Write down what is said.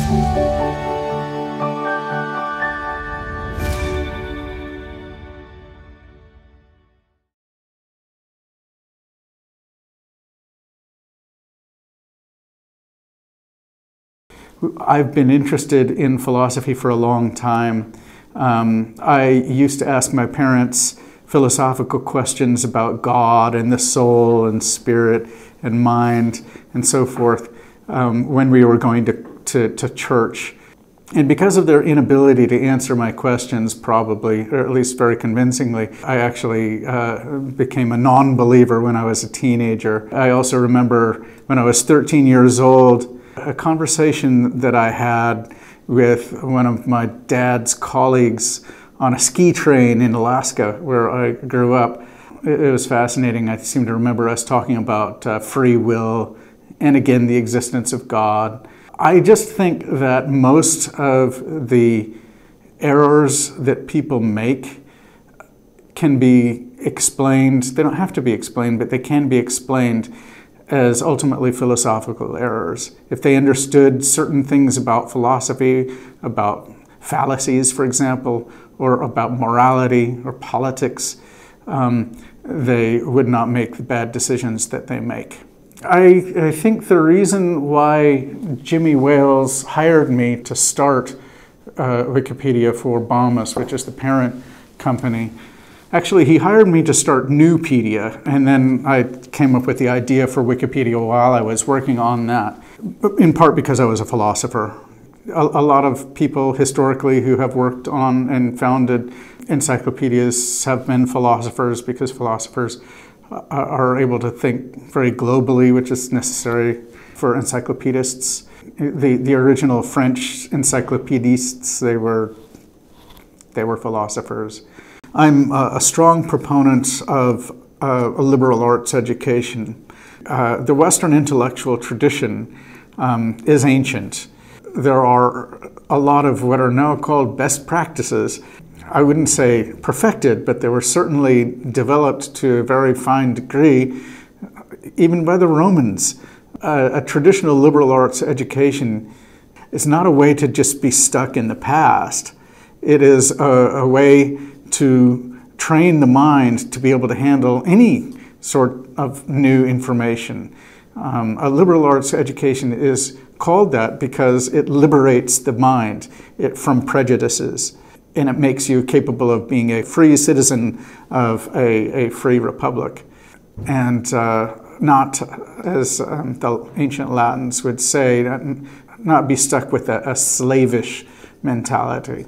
I've been interested in philosophy for a long time. I used to ask my parents philosophical questions about God and the soul and spirit and mind and so forth when we were going to church. And because of their inability to answer my questions, probably, or at least very convincingly, I actually became a non-believer when I was a teenager. I also remember when I was 13 years old, a conversation that I had with one of my dad's colleagues on a ski train in Alaska where I grew up. It was fascinating. I seem to remember us talking about free will and again the existence of God. I just think that most of the errors that people make can be explained. They don't have to be explained, but they can be explained as ultimately philosophical errors. If they understood certain things about philosophy, about fallacies, for example, or about morality or politics, they would not make the bad decisions that they make. I think the reason why Jimmy Wales hired me to start Wikipedia for Bombas, which is the parent company, actually, he hired me to start Newpedia, and then I came up with the idea for Wikipedia while I was working on that, in part because I was a philosopher. A lot of people historically who have worked on and founded encyclopedias have been philosophers because philosophers are able to think very globally, which is necessary for encyclopedists. The original French encyclopedists, they were philosophers. I'm a strong proponent of a liberal arts education. The Western intellectual tradition is ancient. There are a lot of what are now called best practices. I wouldn't say perfected, but they were certainly developed to a very fine degree, even by the Romans. A traditional liberal arts education is not a way to just be stuck in the past. It is a way to train the mind to be able to handle any sort of new information. A liberal arts education is called that because it liberates the mind from prejudices, and it makes you capable of being a free citizen of a free republic, and not, as the ancient Latins would say, not be stuck with a slavish mentality.